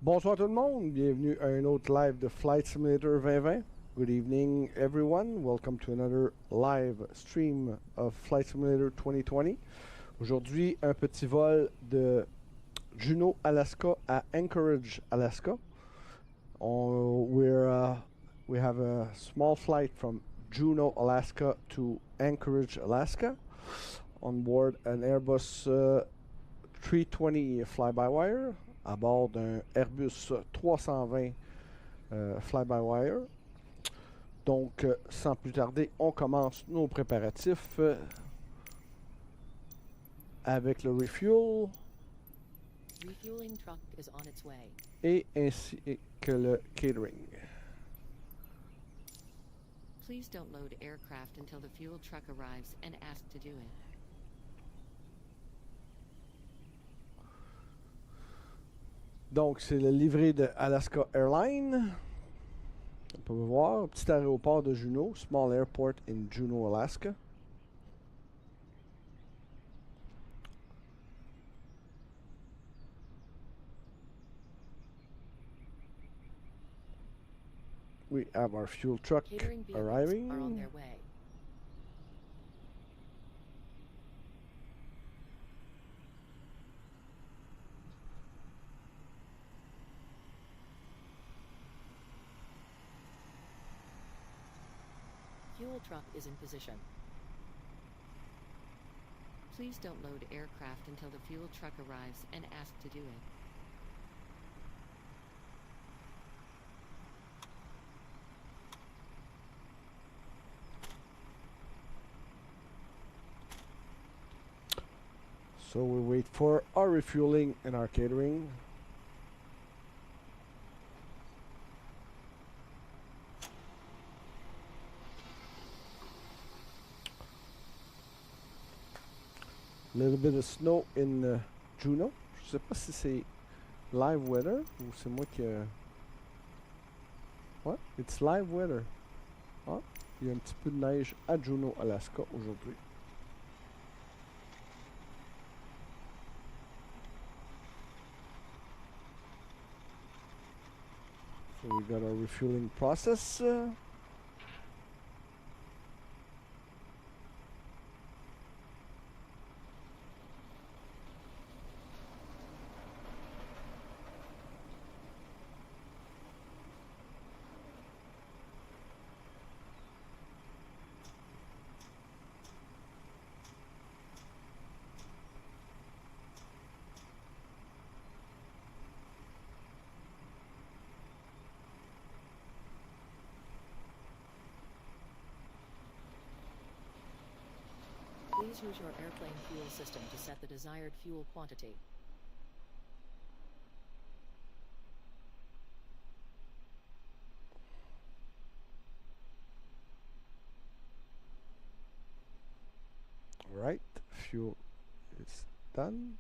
Bonsoir tout le monde, bienvenue à un autre live de Flight Simulator 2020. Good evening everyone, welcome to another live stream of Flight Simulator 2020. Aujourd'hui, un petit vol de Juno, Alaska à Anchorage, Alaska. We have a small flight from Juno, Alaska to Anchorage, Alaska on board an Airbus 320 fly-by-wire à bord d'un Airbus 320 fly-by-wire. Donc, sans plus tarder, on commence nos préparatifs avec le refuel. Refueling truck is on its way. Et ainsi que le catering. Please don't load aircraft until the fuel truck arrives and ask to do it. Donc, c'est le livré de Alaska Airlines. On peut voir, petit aéroport de Juno, small airport in Juno, Alaska. We have our fuel truck Catering vehicles arriving. are on their way. Fuel truck is in position. Please don't load aircraft until the fuel truck arrives and ask to do it. So we wait for our refueling and our catering. A little bit of snow in Juno. Je sais pas si c'est live weather ou c'est moi qui... What? It's live weather. Ah, il y a un petit peu de neige à Juno, Alaska aujourd'hui. So we got our refueling process. Please use your airplane fuel system to set the desired fuel quantity. Right, fuel is done.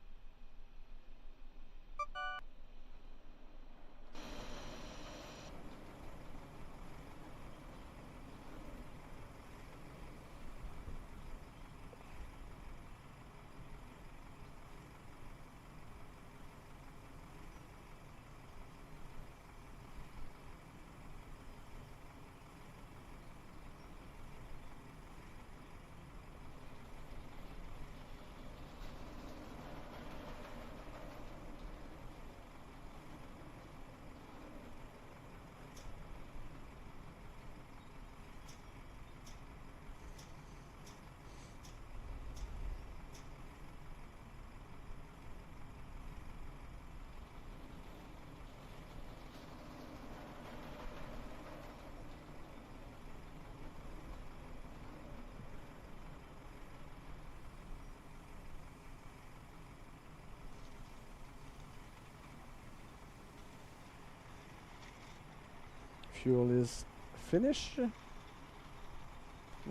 Fuel is finished. On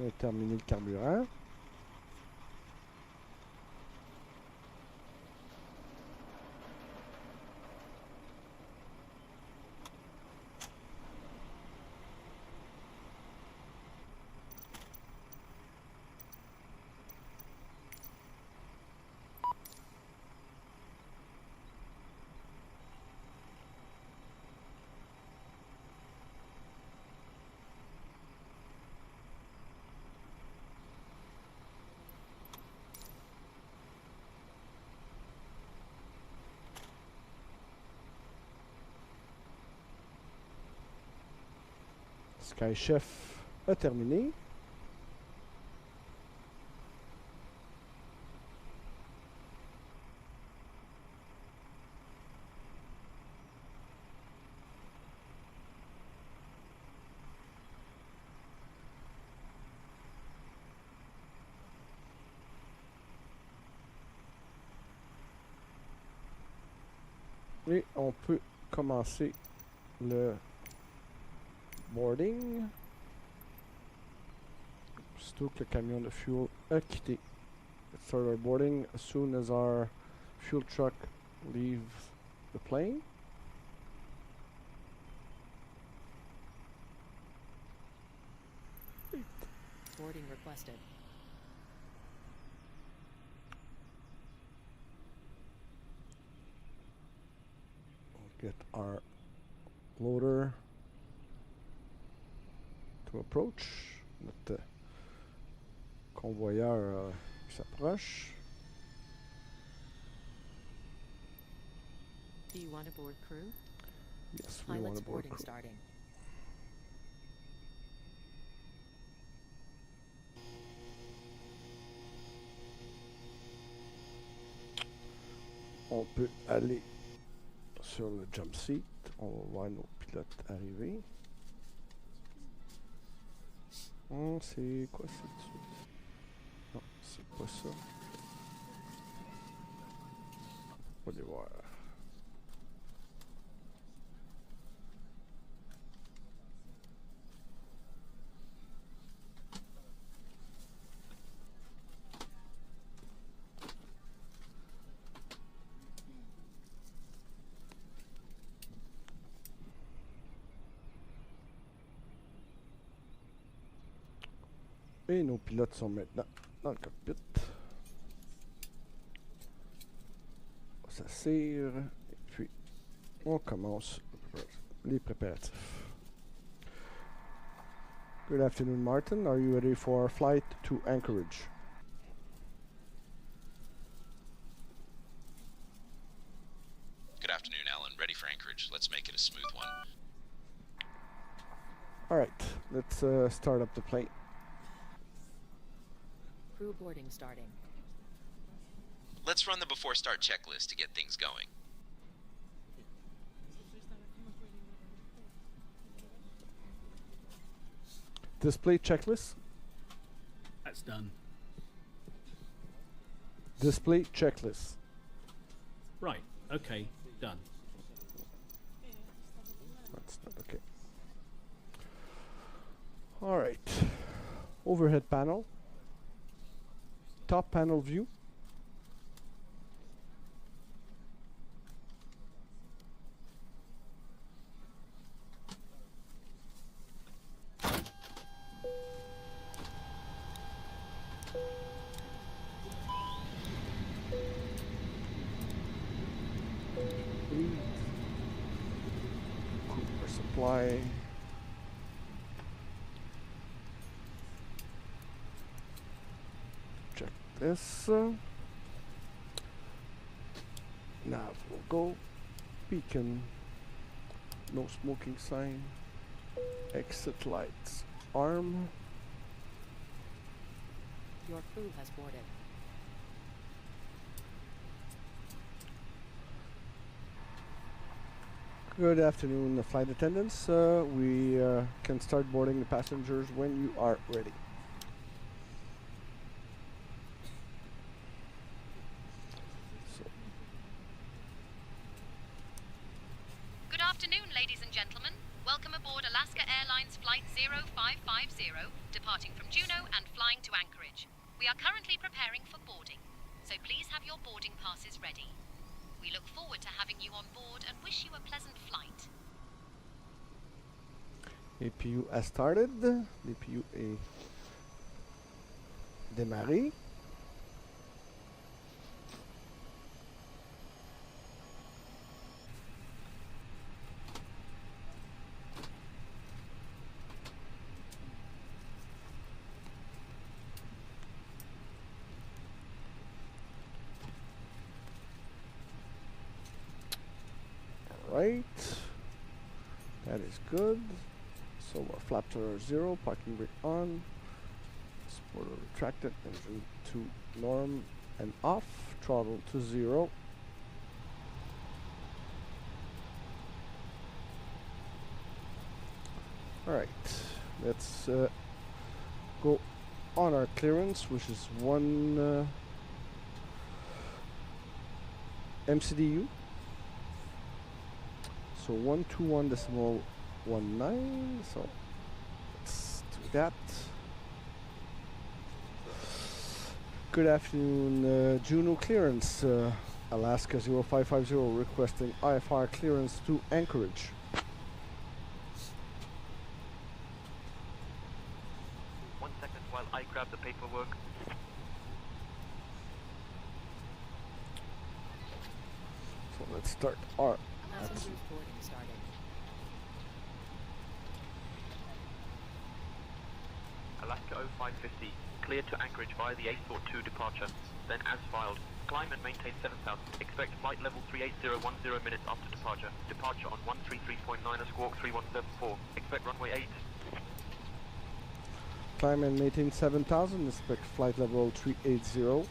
a terminé le carburant. Sky Chef a terminé. Et on peut commencer le boarding. Surtout que le camion de fuel a quitté. Let's start our boarding as soon as our fuel truck leaves the plane. Boarding requested. We'll get our loader to approach. Notre convoyeur s'approche. Do you want a board crew? Yes, we want Pilot's a board boarding crew. starting. On peut aller sur le jump seat. On va voir nos pilotes arriver. C'est quoi ça? Non, c'est pas ça. On va aller voir. Et nos pilotes sont maintenant dans le cockpit. On s'assire et puis on commence les préparatifs. Good afternoon, Martin. Are you ready for our flight to Anchorage? Good afternoon, Alan. Ready for Anchorage. Let's make it a smooth one. All right, let's start up the plane. Crew boarding starting. Let's run the before start checklist to get things going. Display checklist. That's done. Display checklist. Right, okay, done. That's not okay. All right. Overhead panel. Top panel view. Cooler supply. Check this. Nav will go. Beacon. No smoking sign. Exit lights. Arm. Your crew has boarded. Good afternoon, flight attendants. We can start boarding the passengers when you are ready. Good afternoon, ladies and gentlemen. Welcome aboard Alaska Airlines Flight 0550, departing from Juno and flying to Anchorage. We are currently preparing for boarding, so please have your boarding passes ready. We look forward to having you on board and wish you a pleasant flight. APU has started. l'APU est démarré. Right, that is good. So our flaps are 0, parking brake on, spoiler retracted, engine to norm and off, throttle to 0. Alright, let's go on our clearance, which is 1 MCDU. So 121.19, so let's do that. Good afternoon, Juno clearance, Alaska 0550 requesting IFR clearance to Anchorage. While I grab the paperwork. So let's start our Passengers boarding started. Alaska 0550, cleared to Anchorage via the A-Sort 2 departure. Then as filed, climb and maintain 7000. Expect flight level 38010 minutes after departure. Departure on 133.9 squawk 3174. Expect runway 8. Climb and maintain 7000, expect flight level 380.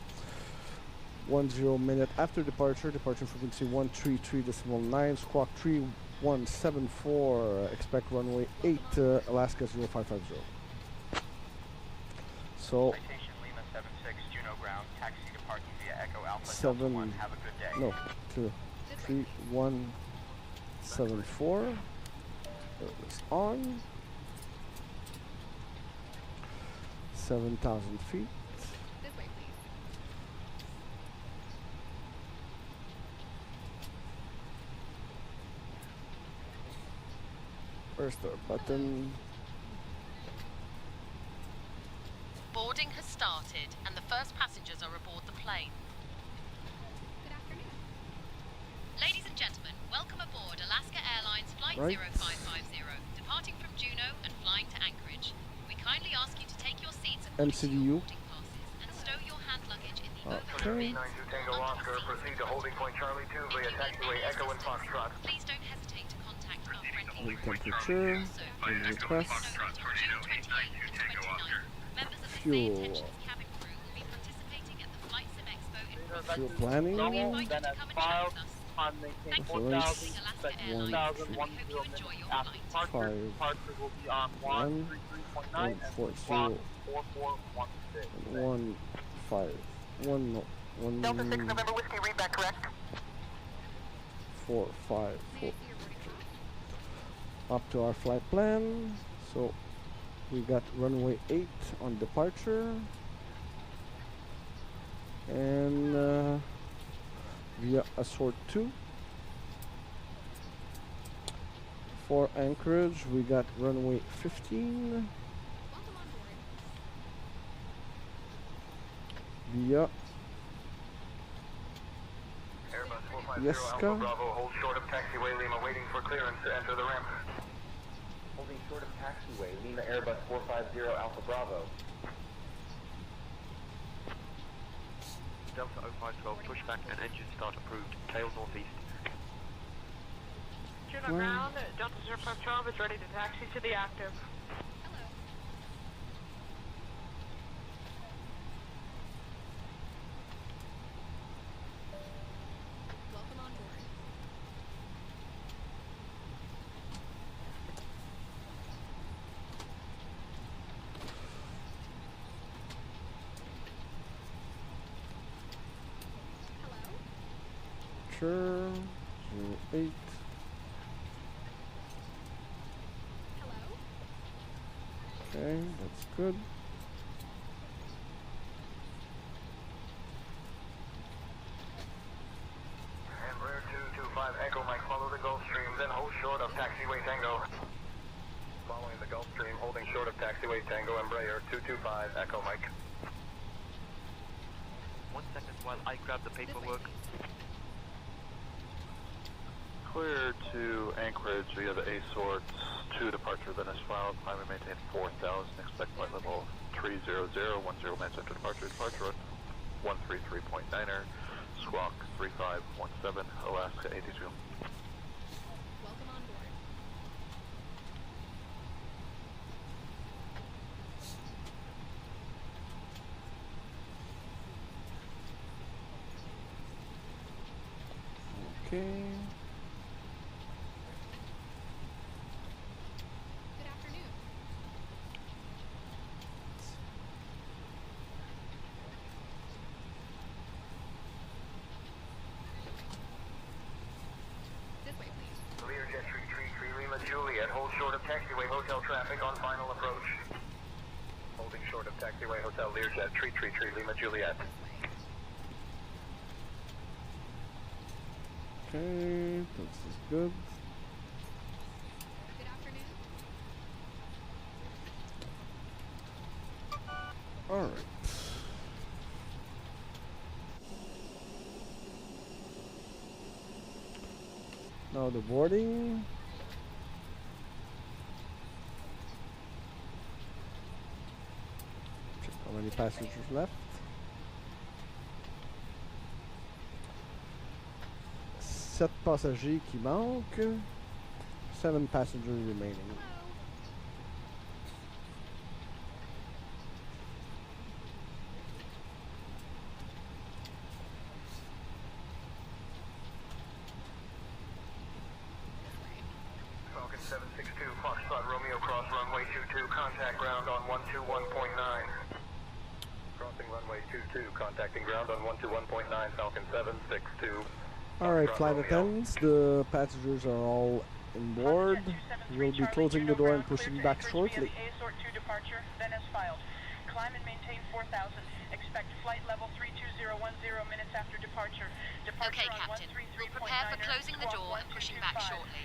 10 minute after departure, departure frequency 133.9, squawk 3174, expect runway 8, Alaska 0550. So, Citation Lima 76, Juno ground, taxi departing via Echo Alpha 7, Delta 1, have a good day. no, 3174, is on, 7,000 feet. This way, please. Where's the button? Boarding has started, and the first passengers are aboard the plane. Good afternoon. Ladies and gentlemen, welcome aboard Alaska Airlines Flight Right. 0550, departing from Juno and flying to Anchorage. We kindly ask you to take your seats according to MCDU. your boarding passes and stow your hand luggage in the Okay. overhead bins. 92 Tango Oscar, proceed to holding point Charlie 2 via taxiway Echo and Foxtrot. Please don't hesitate to contact our friendly Room temperature, room request, members of the Fuel. Say Attention's cabin crew will be participating at the Flight Sim Expo in fuel Brooklyn. planning, We invite you to come and chat with us. On maintain Thank you for Influence. choosing Alaska Airlines. 4,000, We hope you enjoy your after flight. departure. 5, Departure will be on 133.9 and 140, squawk 4416. 1, 5, 1, no, 1, Delta 6 November Whiskey, read back correct. 4, 5, May I 4. see your boarding pass? Up to our flight plan. So we got runway 8 on departure. And via Assort 2. For Anchorage, we got runway 15 Welcome on board. via Airbus 450 Yeska. Alpha Bravo, hold short of taxiway Lima, waiting for clearance to enter the ramp. Holding short of taxiway Lima Airbus 450 Alpha Bravo. Delta 0512, pushback and engine start approved. Tail northeast. Juno ground, Delta 052 is ready to taxi to the active. Hello. Welcome on board. Hello. Sure 08. Hello. Okay, that's good. Embraer 225 Echo Mike, follow the Gulf Stream, then hold short of taxiway Tango. Following the Gulf Stream, holding short of taxiway Tango, Embraer 225 Echo Mike. 1 second while I grab the This way, paperwork. please. Clear to Anchorage via the A-Sort 2 departure, then as filed, climb and maintain 4,000, expect flight level 300, 10 minutes after departure, departure on 133.9er, squawk 3517, Alaska 82. Welcome on board. Okay. Good afternoon. This way, please. Learjet 333 Lima Juliet, hold short of taxiway hotel traffic on final approach. Holding short of taxiway hotel Learjet 333 Lima Juliet. This way. Okay, this is good. Good afternoon. All right. Now the boarding. Check how many passengers left. 7 passagers qui manquent. 7 passengers remaining. Falcon 762, Foxtrot Romeo cross runway 22, contact ground on 121.9. Crossing runway 22, contacting ground on 121.9, Falcon 762. Alright, Foxtrot flight Romeo. attendants, the passengers are all in board. We'll be closing the door and pushing back shortly. A-Sort 2 departure, then as filed. Climb and maintain 4,000. Expect flight level 32010 minutes after departure. Departure Okay, on Captain. 133.9er, We'll prepare for closing the squawk door and pushing back 1225. shortly.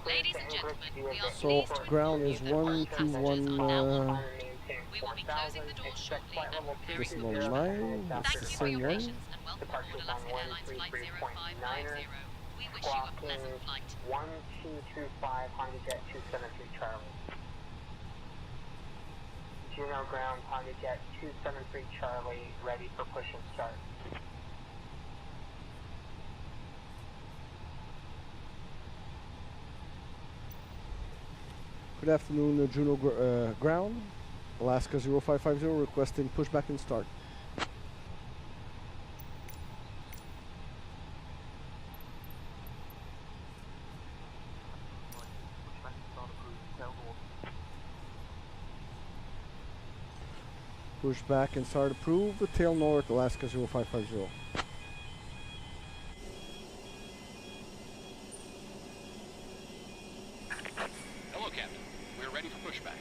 Ladies and gentlemen, we are So pleased to ground inform is you that all 1 to passengers 1 are now on board. We will be closing the door shortly and preparing decimal for 9. That's Thank the you for same your one. patience and welcome aboard Alaska Airlines Flight 0550. We wish you a pleasant flight. 1225 Honda Jet 273 Charlie. Juno ground Honda Jet 273 Charlie, ready for push and start. Good afternoon, Juno ground. Alaska 0550 requesting pushback and start. Pushback and start approved. Tail north, Alaska 0550. Hello, Captain. We're ready for pushback.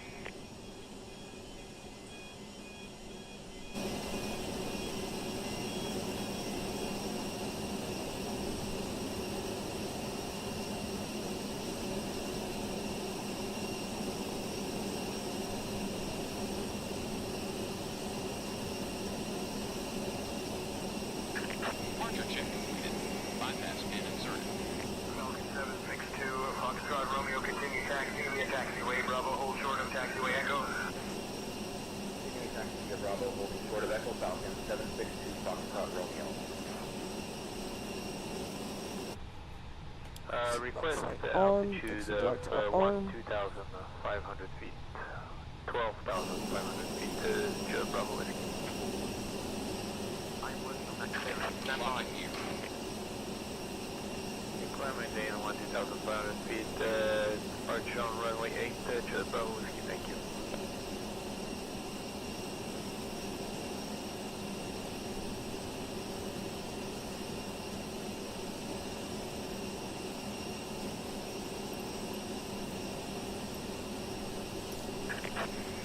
Departure check completed. Bypass pin inserted. Falcon 762, Foxtrot Romeo, continue taxi via taxiway Bravo, hold short of taxiway Echo. Continue taxi via Bravo, holding short of Echo, Falcon 762, Foxtrot Romeo. Request the on, altitude lights of are on. 2,500 feet. 12,500 feet to Bravo Whiskey. I'm working on that clearance. Stand by. Flying here. Climb maintain on 2,500 feet. Departure on runway 8 to Bravo Whiskey. Thank you.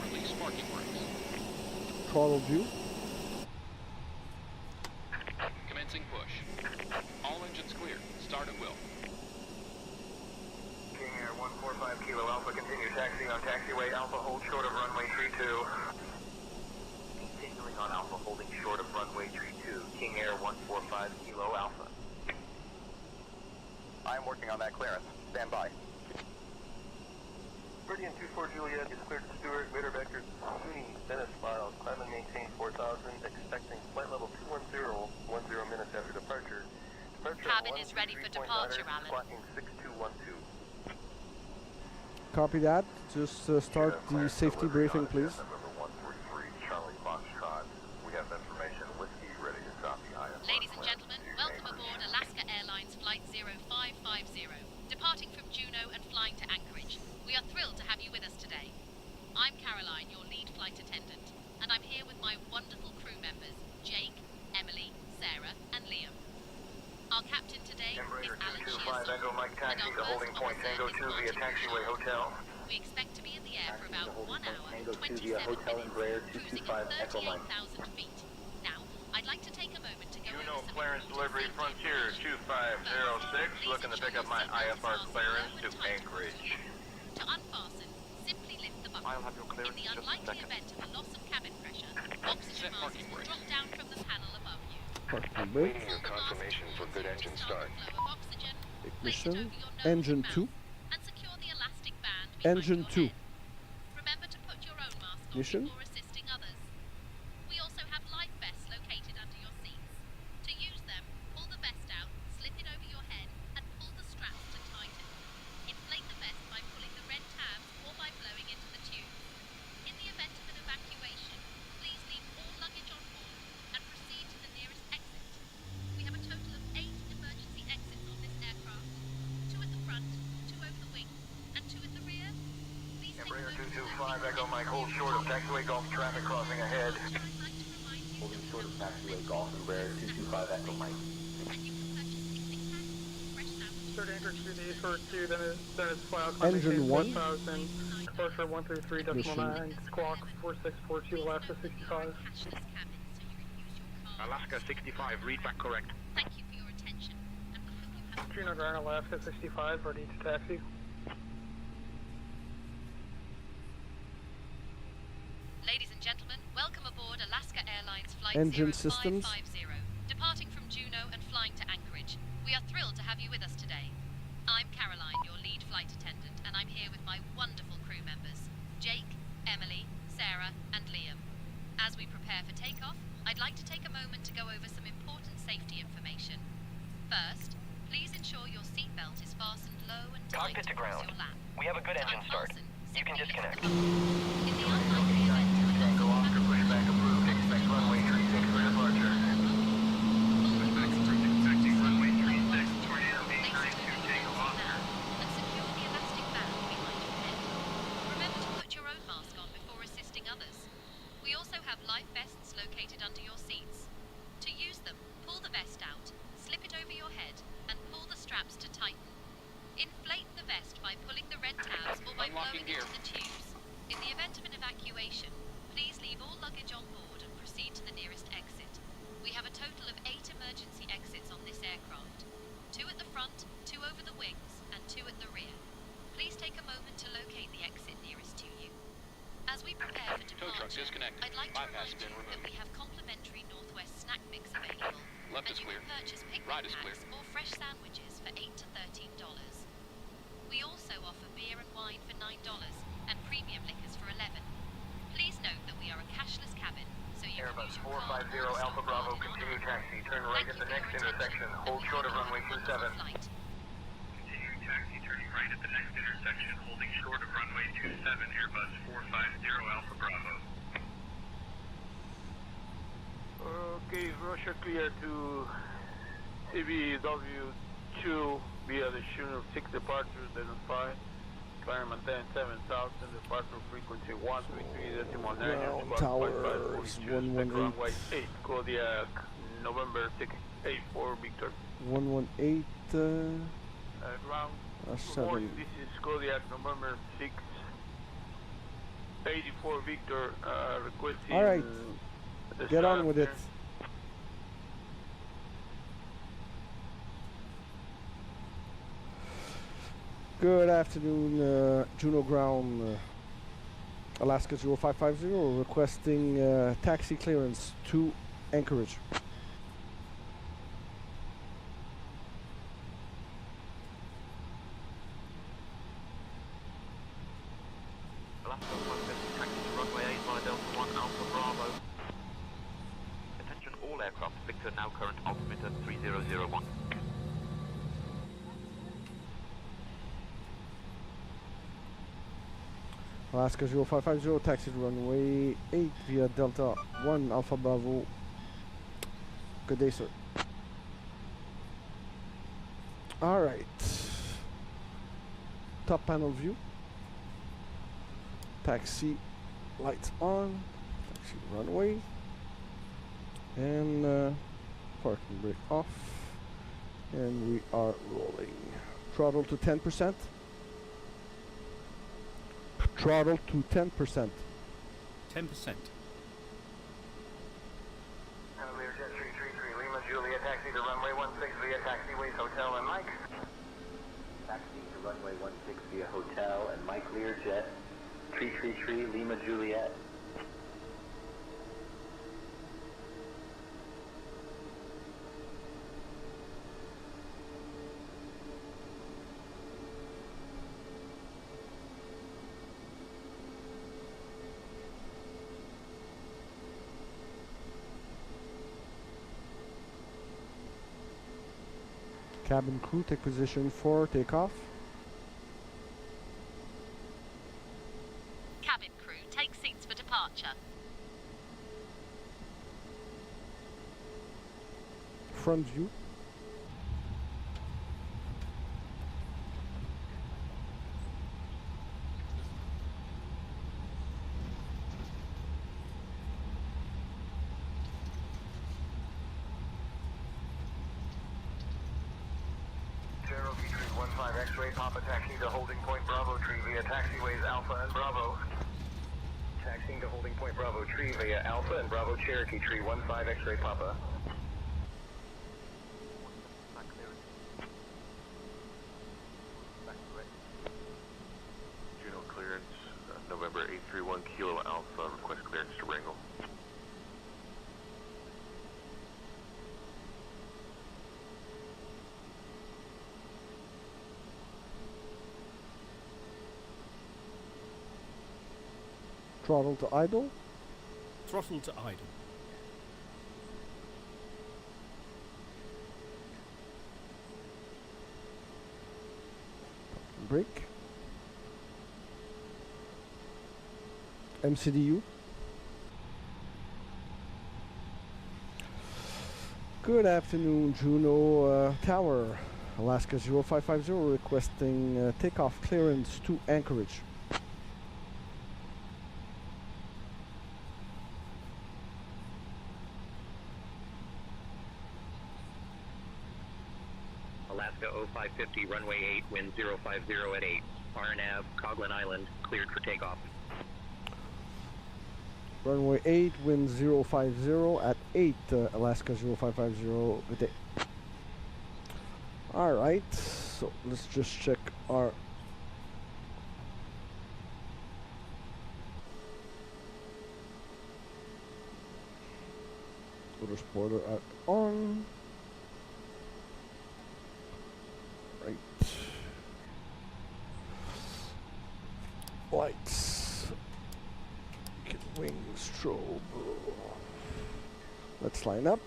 Release parking brakes. Throttle view. Commencing push. All engines clear. Start at will. King Air 145 Kilo Alpha, continue taxi on taxiway Alpha, hold short of runway 32. Continuing on Alpha, holding short of runway 32. King Air 145 Kilo Alpha. I am working on that clearance. Stand by. Meridian 24 Juliet is cleared to Stewart, radar vector Mooney, Dennis Miles, climb and maintain 4,000, expecting flight level 210, 10 minutes after departure. Departure Cabin is ready for departure, Alan. Squawking 6212. Copy that. Just start the safety briefing, please. November 133, Charlie Foxtrot. We have information. Whiskey ready to copy. Ladies and gentlemen, welcome aboard name is Embraer Alan 225 Echo Shearstone, Mike taxi and to our holding first point officer Tango is 2 via Martin taxiway Bouchard. hotel. We expect to be in the air for about 1 hour, Tango 2 27 via hotel minutes, Embraer cruising 225 at Echo Mike. 38,000 feet. Now, I'd like to take a moment to go Juno over some clearance important delivery safety Frontier information. 2506, looking to pick up my IFR clearance to Anchorage. To unfasten, simply lift the button. I'll have your clearance In the in just a unlikely second. event of a loss of cabin pressure, oxygen masks will drop down from the panel above you. Parking brake. Pull the mask towards you to start the flow of oxygen. Place it Ignition. over your nose Engine and 2. mouth, and secure the elastic band behind Engine your 2. head. Remember to put your own mask on Ignition. before assisting others. We also have life vests located under your seats. To use them, pull the vest out, slip it over your head, and pull the straps to tighten. Inflate the vest by pulling the red tabs or by blowing into the tubes. In the event of an evacuation, please leave all luggage on board and proceed to the nearest exit. We have a total of 8 emergency exits on this aircraft. 2 at the front, 2 over the wing, and 2 at the rear. Please take a Embraer moment to 225 Echo Mike, hold short of taxiway Gulf traffic crossing ahead. I'd like to remind you Holding that short of we have taxiway Gulf Embraer 225 Echo Mike. and you can purchase picnic packs, fresh sandwiches, Start Anchorage through the A-Sort 2, then it's filed. Engine 1. 4000, departure 133.9, squawk 4642, Alaska 65. cashless cabin so you can use your card. Alaska 65, read back correct. Thank you for your attention, and we hope you have Juno Ground, Alaska 65, ready to taxi. Ladies and gentlemen, welcome aboard Alaska Airlines Flight Engine 0550, systems. departing from Juno and flying to Anchorage. We are thrilled to have you with us today. I'm Caroline, your lead flight attendant, and I'm here with my wonderful crew members, Jake, Emily, Sarah, and Liam. As we prepare for takeoff, I'd like to take a moment to go over some important safety information. First, please ensure your seatbelt is fastened low and tight Cockpit to across ground. your lap. We have a good To engine start. unfasten, You can simply lift disconnect. the button. In the unlikely event of a Tango loss Oscar, of cabin pushback approved. Expect runway 36 for departure. Pushback approved. Expecting runway 36 for ALB92 Tango Oscar. and secure the elastic band behind your head. Remember to put your own mask on before assisting others. We also have life vests located under your seats. To use them, pull the vest out, slip it over your head, and pull the straps to tighten. Inflate the vest by pulling the red tabs or by blowing into the tubes. In the event of an evacuation, please leave all luggage on board and proceed to the nearest exit. We have a total of 8 emergency exits on this aircraft. 2 at the front, 2 over the wings, and 2 at the rear. Please take a moment to locate the exit nearest to you. As we prepare for departure, I'd like to remind you that we have complimentary Northwest snack mix available, and you can purchase picnic packs or fresh sandwiches for $8 to $13. We also offer beer and wine for $9 and premium liquors for $11. Please note that we are a cashless cabin, so you can Airbus use your card 450 or Alpha store Bravo, card in our continue airport. taxi. Turn right Thank at the you for next your attention, intersection. and Hold we short hope of you runway have a wonderful 27. flight. Continuing taxi, turning right at the next intersection, holding short of runway 27, Airbus 450 Alpha Bravo. Okay, Russia clear to CBW2 via the Juno 6 departure, then 5. Climb maintain 7,000, departure frequency 133.9, Ground squawk towers 5542, 118. runway 8, Kodiak, November 684 Victor. 118. Ground, good 7. morning, this is Kodiak, November 684 Victor, requesting... All right. the Get on staff with it. there. Good afternoon, Juno Ground, Alaska 0550, requesting taxi clearance to Anchorage. Alaska 150, taxi to runway 8 via Delta 1 Alpha Bravo. Attention all aircraft, Victor now current altimeter 3001. Alaska 0550, taxi to runway 8 via Delta 1 Alpha Bravo. Good day, sir. Alright. Top panel view. Taxi lights on. Taxi runway. And parking brake off. And we are rolling. Throttle to 10%. Throttle to 10%. 10%. Learjet 333 Lima Juliet, taxi to runway 16 via taxiways, hotel, and Mike. Taxi to runway 16 via hotel and Mike Learjet 333 Lima Juliet. Cabin crew, take position for takeoff. Cabin crew, take seats for departure. Front view. Cherokee Tree 15 X-ray, Papa taxi to holding point Bravo Tree via taxiways Alpha and Bravo. Taxiing to holding point Bravo Tree via Alpha and Bravo Cherokee Tree 15 X-ray Papa. Juno clearance, November 831 Kilo Alpha, request clearance to Wrangle. Throttle to idle. Throttle to idle. Brake. MCDU. Good afternoon, Juno Tower. Alaska 0550 requesting takeoff clearance to Anchorage. Alaska 0550, runway 8, wind 050 at 8. RNAV, Coghlan Island, cleared for takeoff. Runway 8, wind 050 at 8, Alaska 0550, good day. Alright, so let's just check our order spoiler on. Right. Lights. Get wing strobe. Let's line up.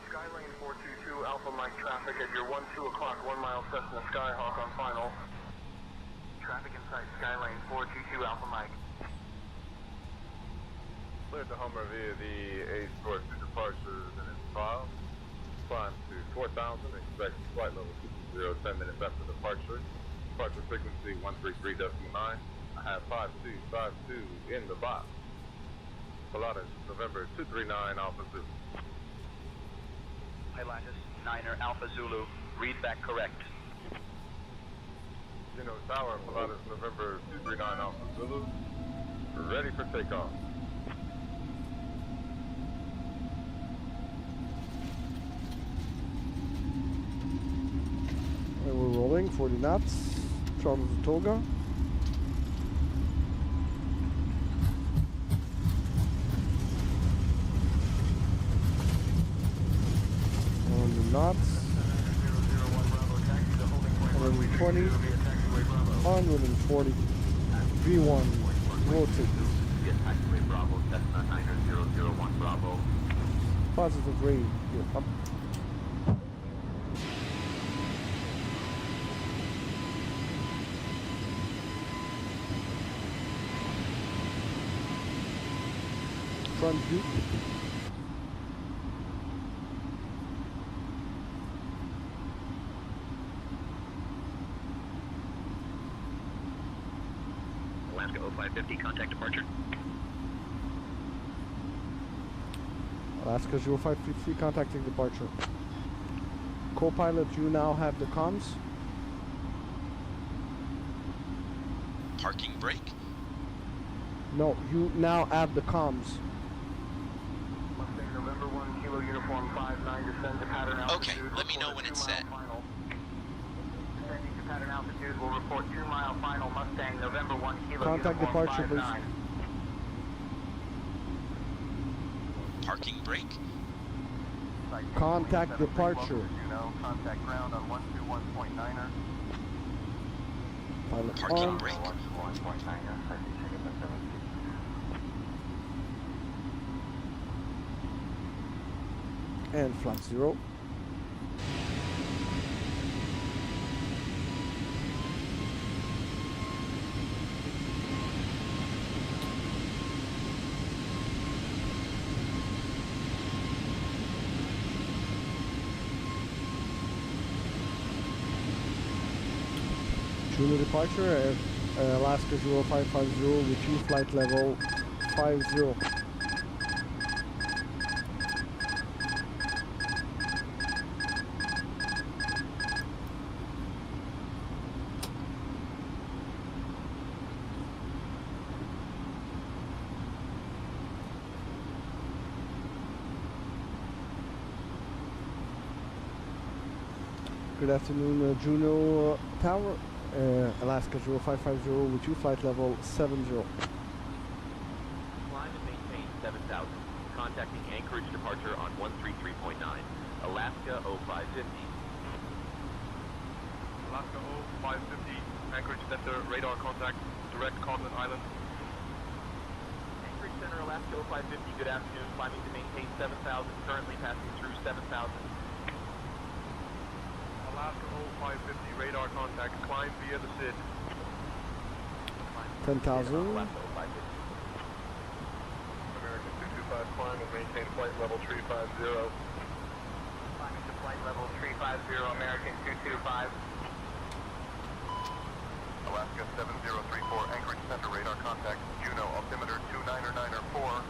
Skylane 422 Alpha Mike traffic at your 1-2 o'clock 1 mile Cessna Skyhawk on final. Traffic inside Skylane 422 Alpha Mike. Cleared to Homer via the A-Sport to departure and its file. Climb to 4,000, expect flight level 20, 10 minutes after departure. Departure frequency 133.9. I have 5252 in the box. Pilatus, November 239 Alpha Zulu. Pilatus, 9er Alpha Zulu, read back correct. Juno Tower, Pilatus, November 239 Alpha Zulu. Ready for takeoff. And we're rolling 40 knots. Throttle to Toga. Knots. 120. 140. V1. Rotate. Bravo, Cessna 9001 Bravo. Positive grade. Up. Front view. Alaska 0550, contact departure. Alaska 0550, contacting departure. co-pilot, you now have the comms. Parking brake? No, you now have the comms. Mustang November 1 Kilo Uniform 59 descend to pattern altitude. Okay, let me know when it's set. Descending to pattern altitude will report 2 mile final Mustang November 1 Kilo Contact Uniform departure, 59. Parking brake? Contact departure. Juno, contact ground on 121.9er. Pilot Parking on. brake? 121.9er. And flight 0. Juno departure, Alaska 0550 with you, flight level 50. Good afternoon, Juno Tower, Alaska 0550 with you, flight level 70. Climb and maintain 7,000. Contacting Anchorage departure on 133.9. Alaska 0550. Alaska 0550, Anchorage Center, radar contact, direct Conlin Island. Anchorage Center, Alaska 0550, good afternoon. Climbing to maintain 7,000. Currently passing through 7,000. Alaska 0550, radar contact, climb via the SID. 10,000. Alaska 0550. American 225, climb and maintain flight level 350. Climbing to flight level 350, American 225. Alaska 7034, Anchorage Center, radar contact, Juno, altimeter 299er4.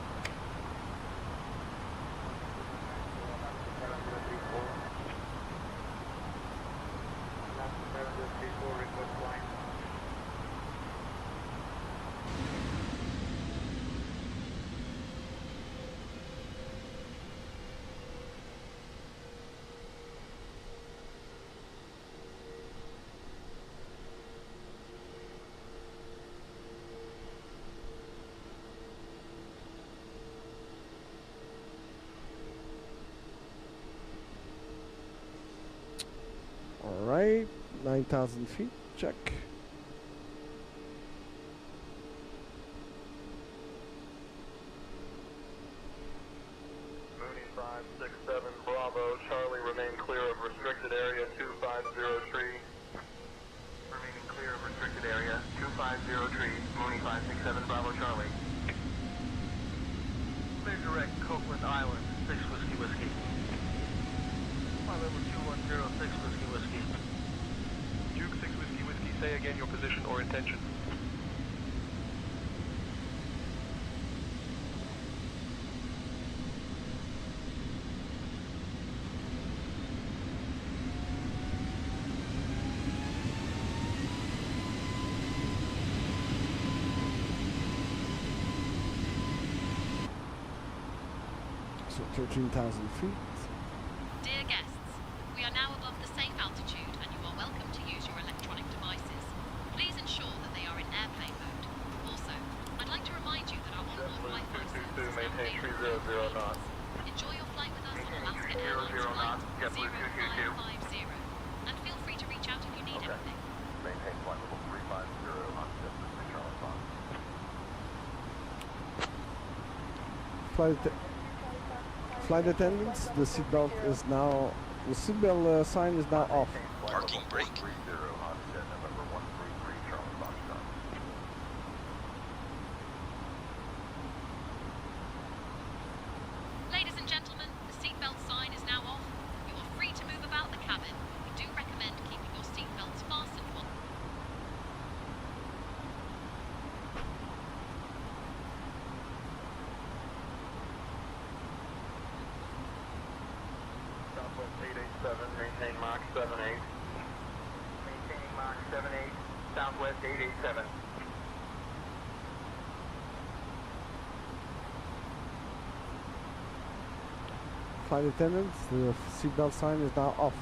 Alright, 9,000 feet, check. Mooney 567, Bravo, Charlie, remain clear of restricted area 2503. Remaining clear of restricted area 2503, Mooney 567, Bravo Charlie. Clear direct Copeland Island, 6 Whiskey Whiskey. Flight level 2106 Whiskey Whiskey. Duke 6 Whiskey Whiskey, say again your position or intention. So 13,000 feet. Dear guests, we are now above the safe altitude and you are welcome to use your electronic devices. Please ensure that they are in airplane mode. Also, I'd like to remind you that our onboard Wi-Fi service is now maintain available. 300 knots. Enjoy your flight with us on Maintain Alaska 300 Airlines knots, flight JetBlue 222. 0550. And feel free to reach out if you need anything. Maintain flight level 350 on JetBlue Charlie Fox. Flight attendants, the seatbelt is now, the seatbelt sign is now off. Parking brake? 30 on Jet November 133 Charlie Foxtrot. Ladies and gentlemen, the seatbelt sign is now off. You are free to move about the cabin. We do recommend keeping your seatbelts fastened while Southwest 887, maintain Mach 78. Maintaining Mach 78, Southwest 887. Flight attendants, the seatbelt sign is now off.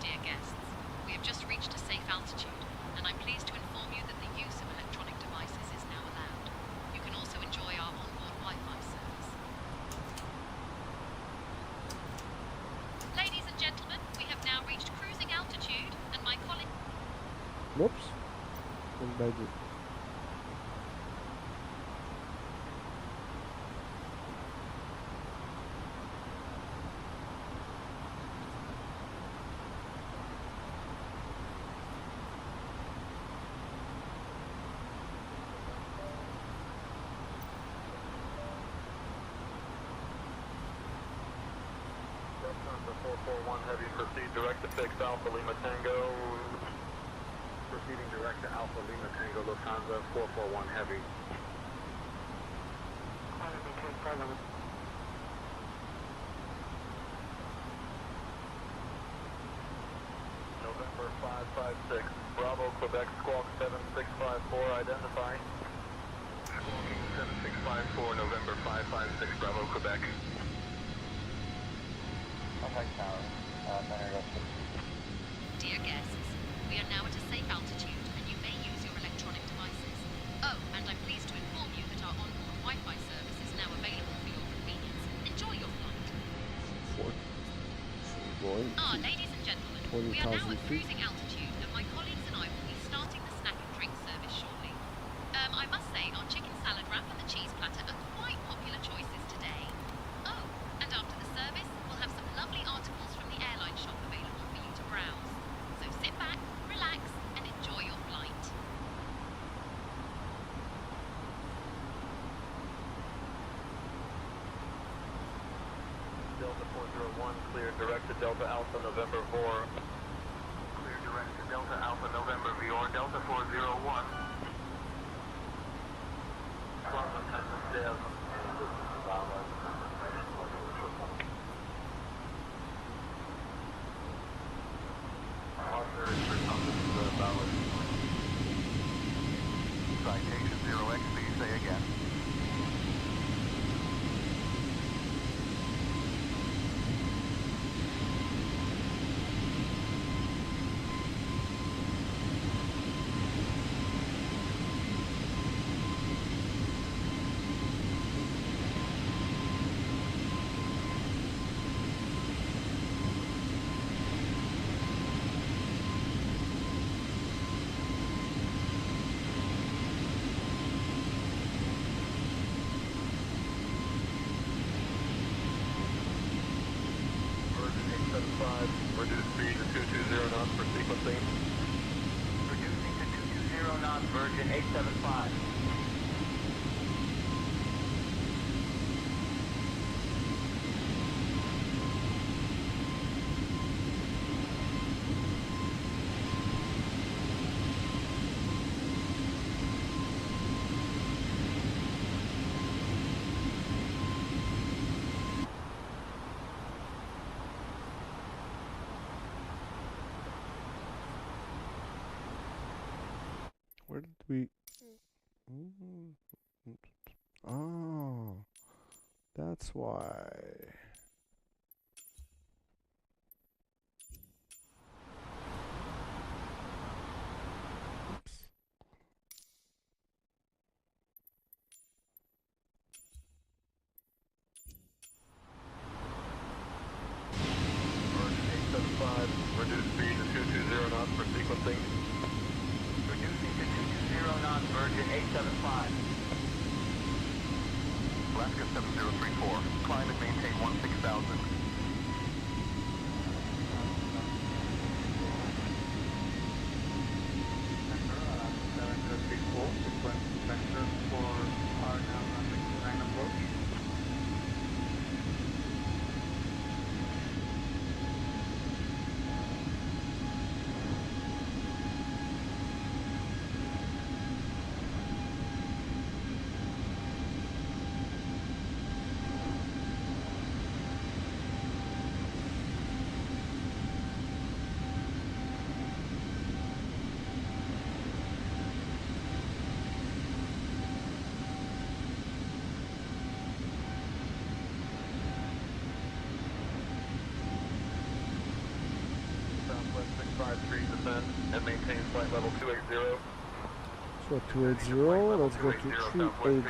Dear guests, we have just reached a safe altitude, and I'm pleased to inform you that the use of electronic devices is now allowed. You can also enjoy our onboard Wi-Fi service. Ladies and gentlemen, we have now reached cruising altitude, and my colleague... Whoops. What did I do? Lufthansa 441 Heavy, proceed direct to fix Alpha Lima Tango. Proceeding direct to Alpha Lima Tango, Lufthansa 441 Heavy. November 556, Bravo, Quebec, Squawk 7654, identify. Squawking 7654, November 556, Bravo, Quebec. Dear guests, we are now at a safe altitude, and you may use your electronic devices. Oh, and I'm pleased to inform you that our onboard Wi-Fi service is now available for your convenience. Enjoy your flight. Ladies and gentlemen, we are now at cruising altitude, and my colleagues and I will be starting the snack and drink service shortly. I must say, our chicken salad wrap and the cheese platter are quite popular choices today. Oh, and after the service, we'll have some lovely articles from the airline shop available for you to browse. So sit back, relax, and enjoy your flight. Delta 401, clear direct to Delta Alpha November 4. Clear direct to Delta Alpha November VR, Delta 401. Citation 0XB, say again. Reduce speed to 220 knots for sequencing. Reducing to 220 knots, Virgin 875. Where did we... Oh, that's why. Oops. Virgin 875, reduce speed to 220 knots for sequencing. Reducing to 220 knots, Virgin 875. Alaska 7034, climb and maintain 16,000. descend and maintain flight level 280. So 280, let's go to 380.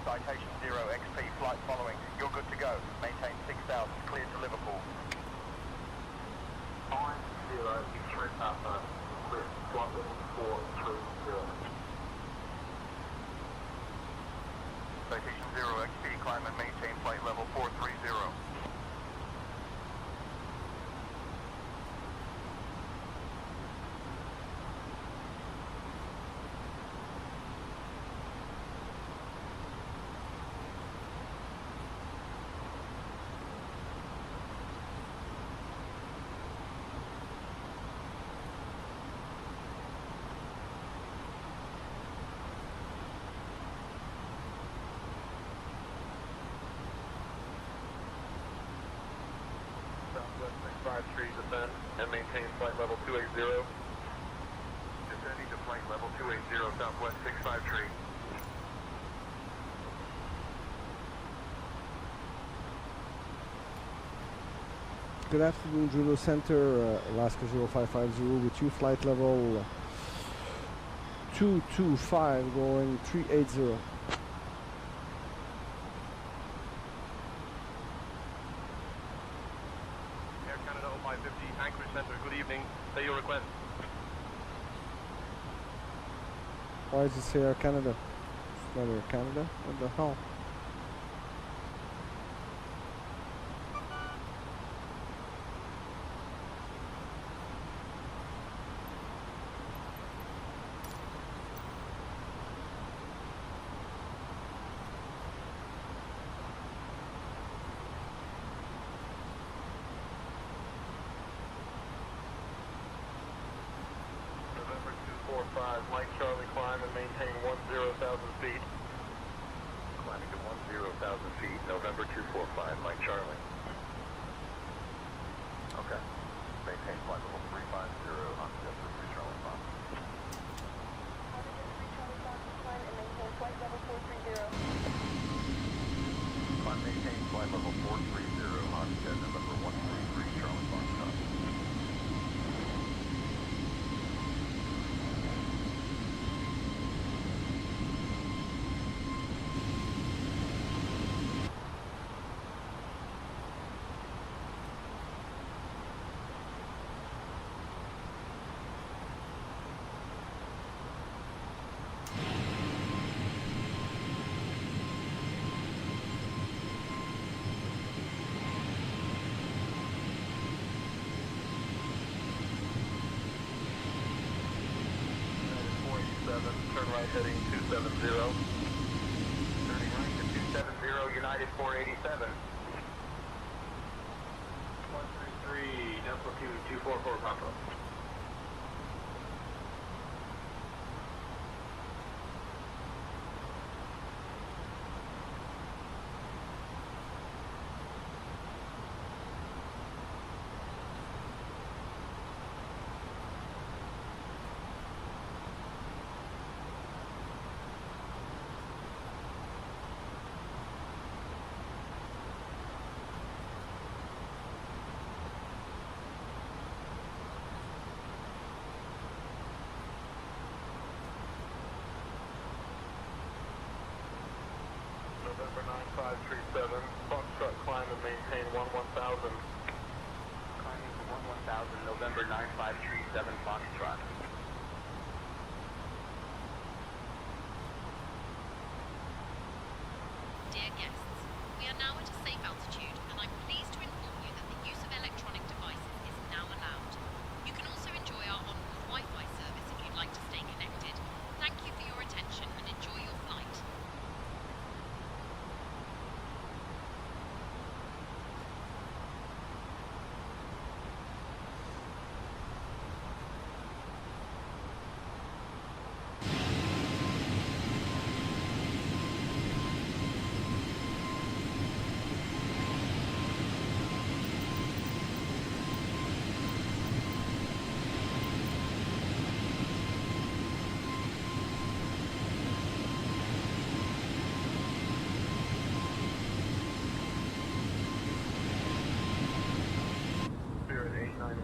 Citation 0 XP flight following. You're good to go. Maintain 6,000. Clear to Liverpool. 50, Detroit Papa. Clear. Flight level 430. Citation 0 XP. Climb and maintain flight level 430. Southwest 653, descend and maintain flight level 280. Descending to flight level 280, Southwest 653. Good afternoon, Juno Center, Alaska 0550 with you, flight level 225 going 380. Air Canada 0550, Anchorage Center, good evening. Say your request. Why does it say Air Canada? It's not Air Canada. What the hell? November 245, Mike Charlie, climb and maintain 10,000 feet. Climbing to 10,000 feet, November 245, Mike Charlie. Okay. Maintain flight level 350 on jet for 3 Charlie Fox. Climb maintain flight level 430 on jet November 133 Charlie Fox. Turn right heading 270. Turning right to 270, United 487. 133, Delta 244 Papa. November 9537, Foxtrot, climb and maintain 11,000. Climbing to 11,000, November 9537, Foxtrot. Dear guests, we are now at a safe altitude, and I'm pleased to inform you that the use of electronic devices is now allowed. You can also enjoy our onboard Wi-Fi service if you'd like to stay connected. Thank you for your attention and enjoy your flight.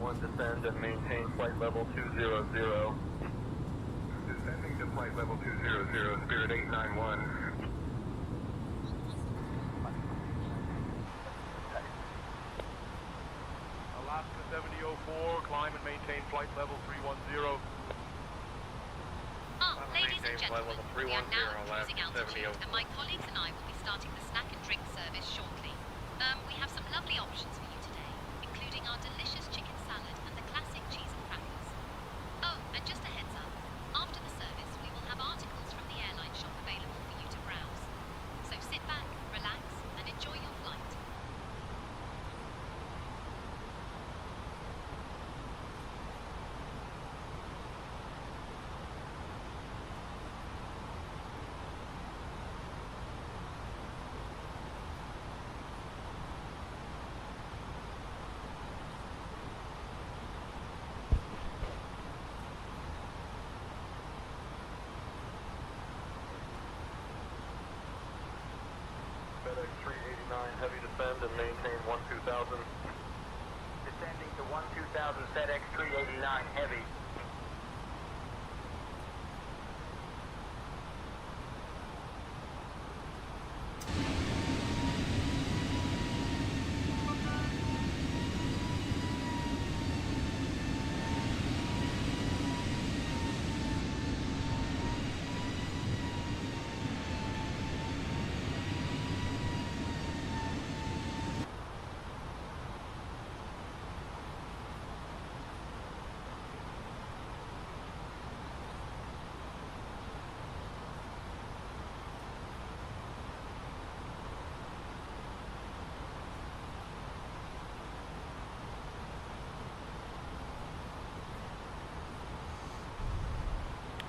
1, descend and maintain flight level 200. Descending to flight level 200, Spirit 891. Alaska 7004, climb and maintain flight level 310. Ladies and flight gentlemen, level we are 310, now Alaska cruising altitude, 7004. and my colleagues and I will be starting the snack and drink service shortly. We have some lovely options for you today, including our delicious chicken salad and the classic cheese and crackers. Oh, and just a heads up, after the service we will have articles from the airline shop available for you to browse. So sit back, relax, and enjoy your flight. FedEx 389, heavy descend and maintain 12000. Descending to 12000 FedEx 389 heavy.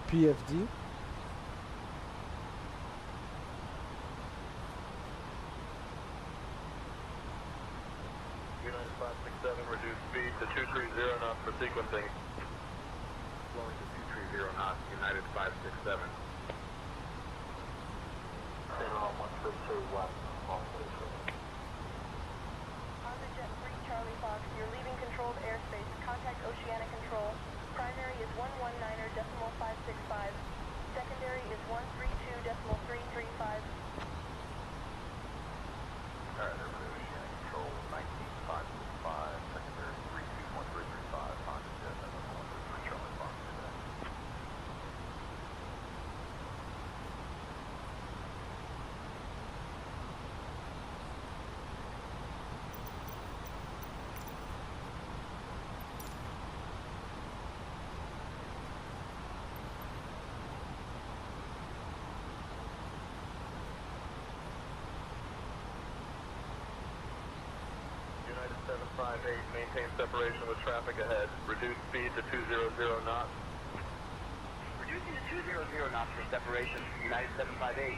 PFD. United 567, reduce speed to 230 knots for sequencing. Flowing to 230 knots, United 567. General 1321, long way through. Honda Jet 3 Charlie Fox, you're leaving controlled airspace. Contact Oceanic Control. Primary is 119.565. Secondary is 132.335. Alright, everybody, Oceanic Control 19565, secondary 321335, Honda Jet, November 133 Charlie Fox, today. United 758, maintain separation with traffic ahead. Reduce speed to 200 knots. Reducing to 200 knots for separation. United 758.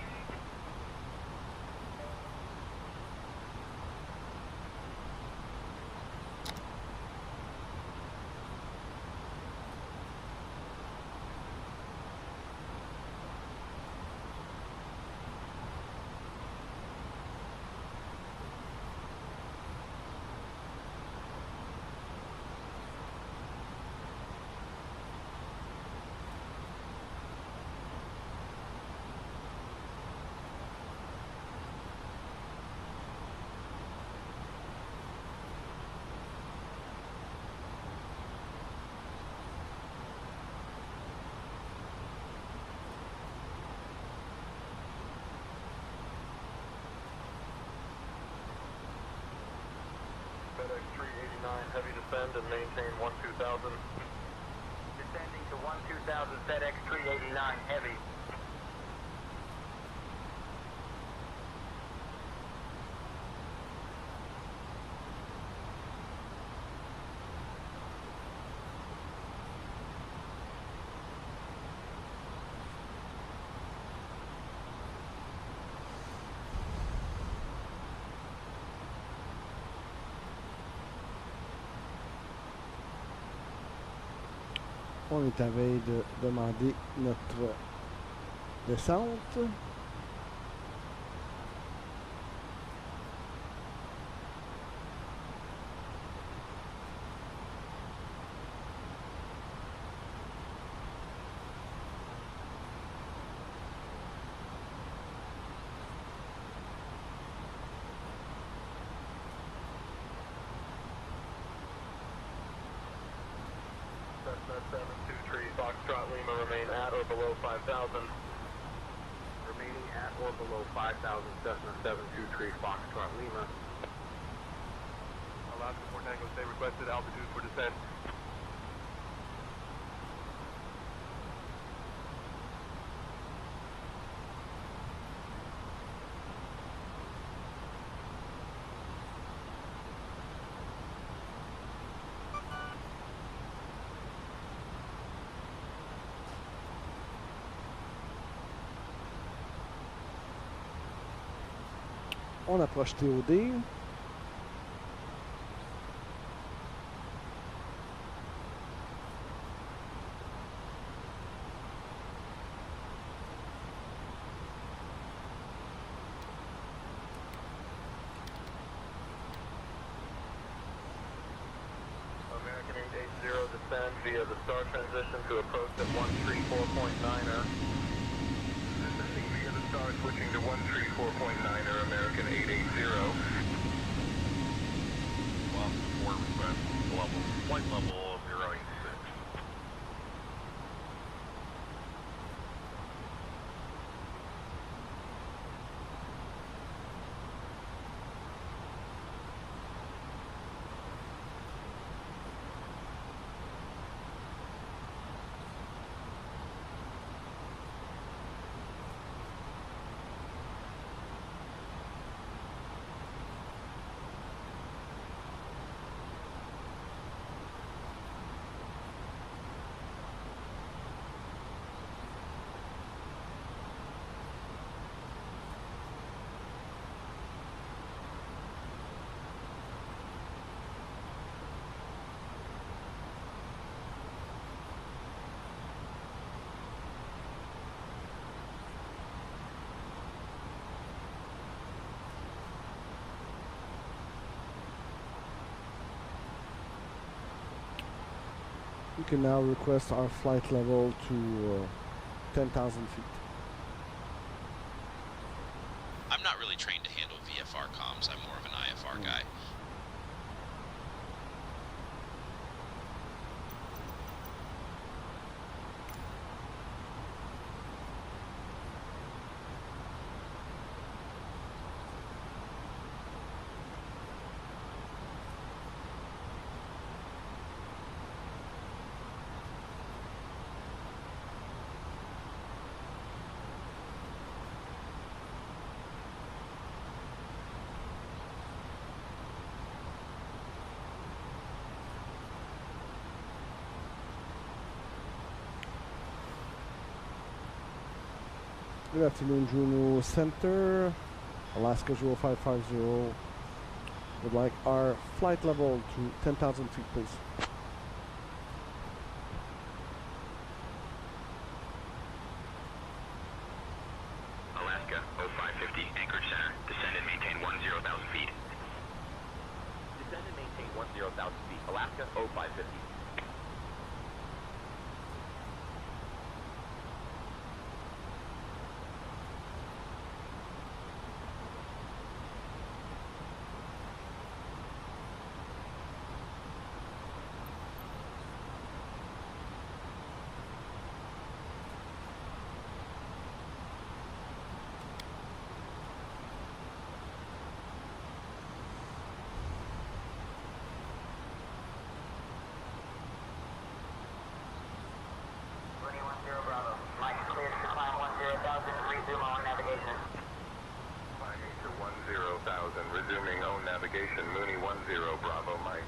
FedEx 389, heavy descend and maintain 12000. Descending to 12000 FedEx 389 heavy. On est à veille de demander notre descente. Cessna 723 Foxtrot Lima remain at or below 5,000. Remaining at or below 5,000 Cessna 723 Foxtrot Lima. Alaska 4 Tango, stay requested altitude for descent. On approche TOD. American 880 descend via the star transition to approach at 134.9er. Descending via the star, switching to 134.9er, American 880. Well, 4 request, level, flight level 086. We can now request our flight level to 10,000 feet. I'm not really trained to handle VFR comms. I'm more of an IFR guy. Good afternoon, Juno Center, Alaska 0550. Would like our flight level to 10,000 feet, please. Alaska 0550, Anchorage Center. Descend and maintain 10,000 feet. Descend and maintain 10,000 feet. Alaska 0550. Bravo. Mike cleared to climb 10,000, resume on navigation. Climbing to 10,000, resuming own navigation, Mooney 10, Bravo, Mike.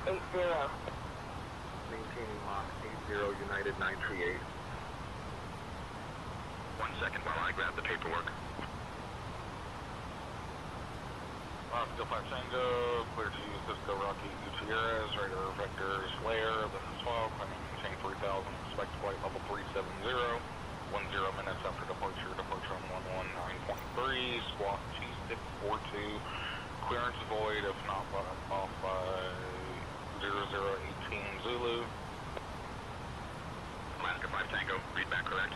Maintaining Mach 80 United 938. 1 second while I grab the paperwork. Still 5 Tango, clear to use Cisco Rocky Gutierrez, radar vectors layer, then as well, climbing maintain 3000, expect flight level 370, 10 minutes after departure on 119.3, squawk 2642, clearance void if not off by 0018 Zulu. Alaska 5 Tango, read back correct.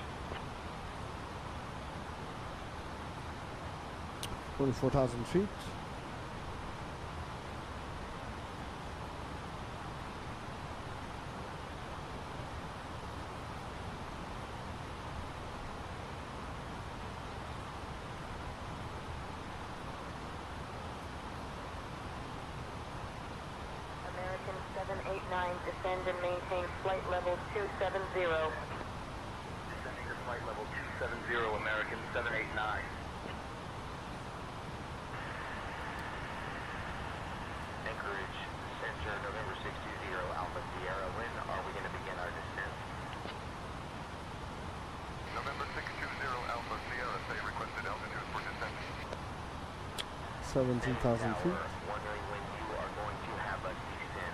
24,000 feet. American 789, descend and maintain flight level 270. Descending to flight level 270, American 789. Anchorage, Center, November 60, Alpha Sierra. When are we going to begin our descent? November 620 Alpha Sierra, say requested altitude for descent. 17,000 feet. Wondering when you are going to have us descend.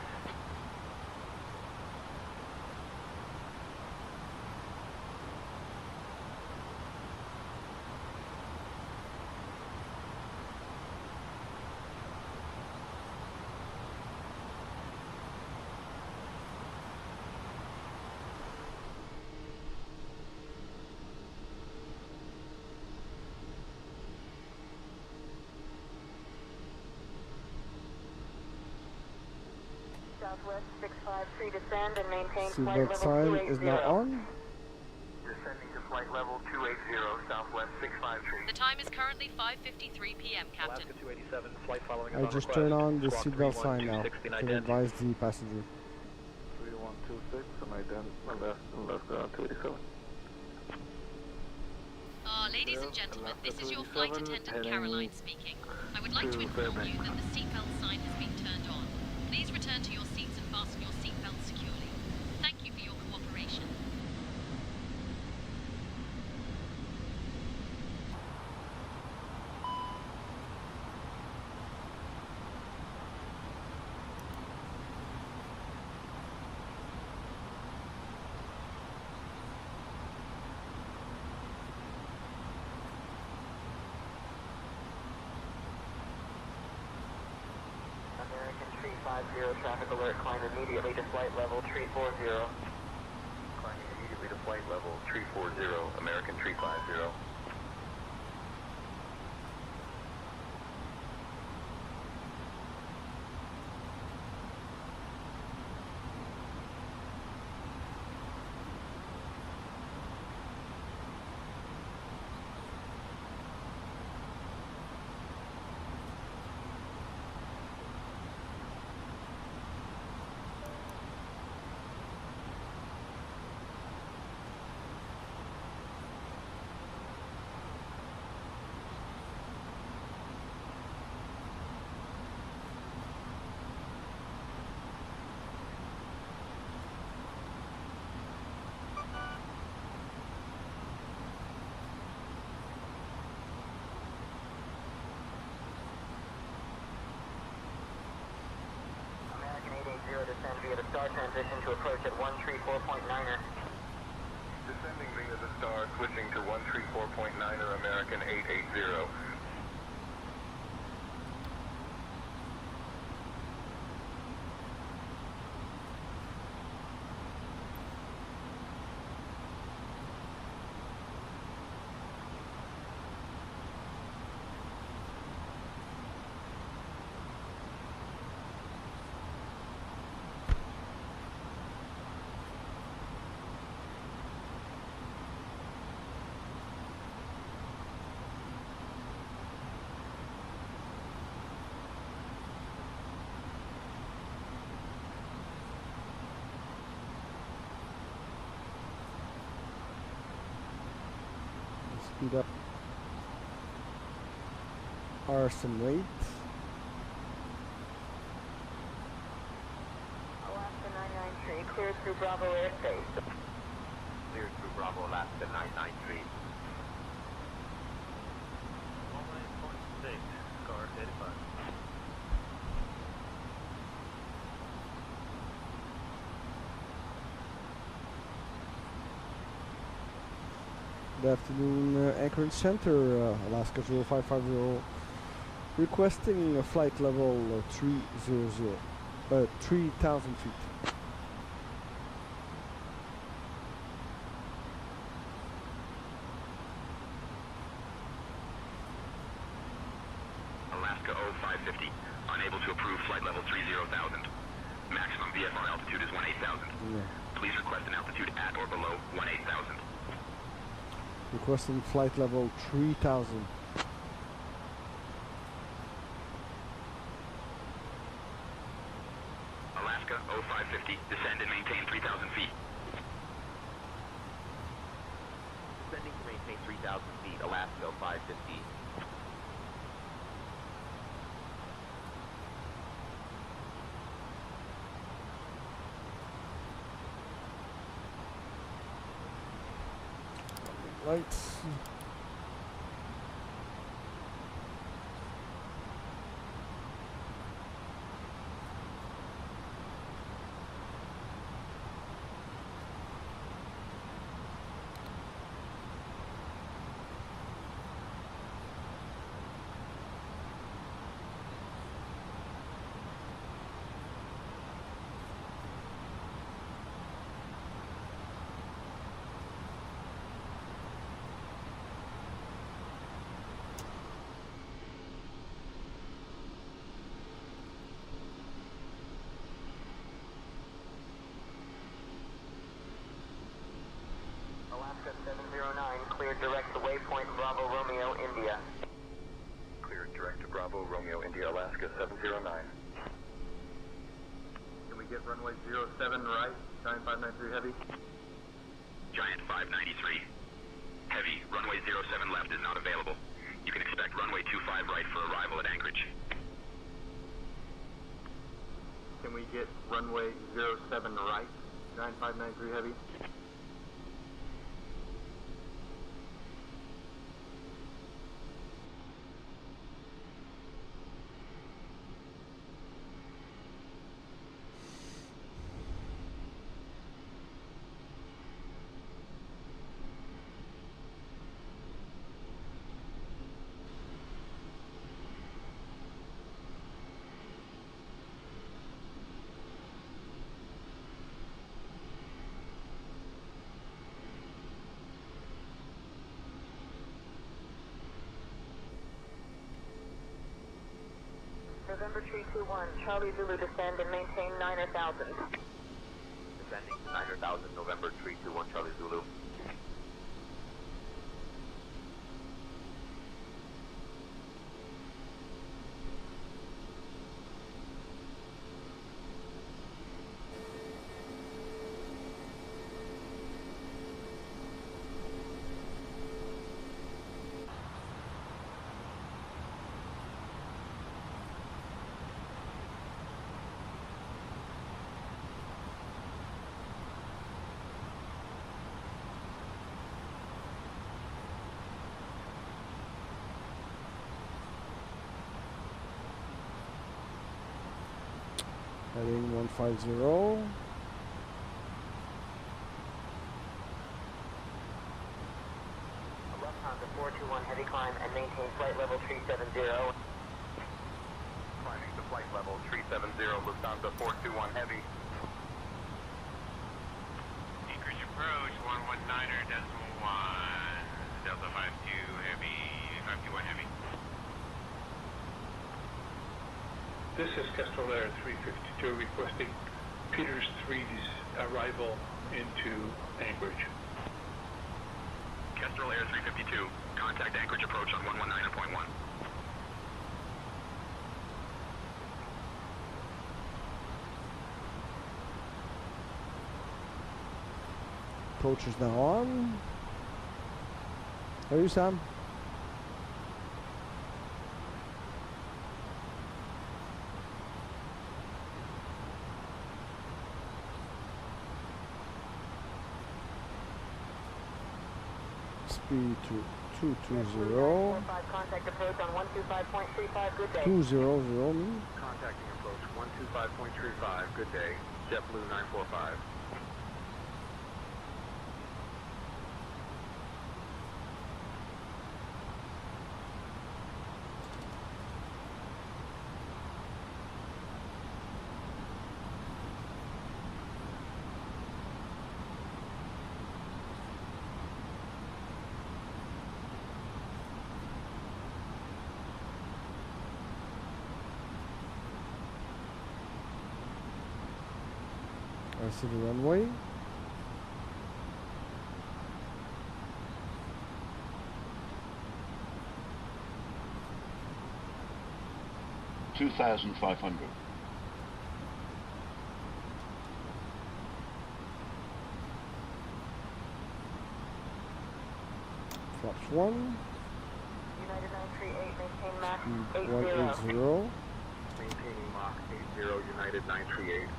Southwest 653, descend and maintain flight Seatbelt level sign 280. is now on. Descending to flight level 280, Southwest 653. The time is currently 5:53 p.m., Captain. Alaska 287, flight following I just turn on the seatbelt sign now to advise the passenger. 3126, and Alaska 287. Ladies and gentlemen, this is your flight attendant Caroline speaking. I would like to inform you that the seatbelt sign has been turned on. Please return to your seats and fasten your seatbelt securely. Thank you for your cooperation. American 350, traffic alert, climb immediately to flight level 340. Climbing immediately to flight level 340, American 350. Descend via the star transition to approach at 134.9er. Descending via the star, switching to 134.9er, American 880. Speed up arson rate. cleared through Bravo airspace. Cleared through Bravo, Alaska 993. 1.6, car 85. Good afternoon, Anchorage Center, Alaska 0550, requesting a flight level 3,000 feet. Alaska 0550, unable to approve flight level 30,000. Maximum VFR altitude is 18,000. Yeah. Please request an altitude at or below 18,000. Requesting flight level 3,000. Alaska 0550, descend and maintain 3,000 feet. Descending to maintain 3,000 feet, Alaska 0550. Lights. Alaska 709, cleared direct to waypoint Bravo Romeo India. Cleared direct to Bravo, Romeo, India, Alaska 709. Can we get runway 07 right, Giant 593 heavy? Giant 593. Heavy, runway 07 left is not available. You can expect runway 25 right for arrival at Anchorage. Can we get runway 07 right, Giant 593 heavy? November 321, Charlie Zulu, descend and maintain 9,000. Descending to 9,000, November 321, Charlie Zulu. Heading 150. Lufthansa 421, heavy climb and maintain flight level 370. Climbing to flight level 370, Lufthansa 421 heavy. Anchorage approach, 119.1, Delta 52 heavy, 521 heavy. This is Astral Air 352 requesting Peters 3's arrival into Anchorage. Astral Air 352, contact Anchorage approach on 119.1. Approach is now on. How are you, Sam? 3220. Contact approach on 125.35. Good day. 200 mean? Contacting approach 125.35. Good day. JetBlue 945. I see the runway. $2,500. Flaps 1. United 938, maintain Mach 80. 180. Maintaining Mach 80, United 938.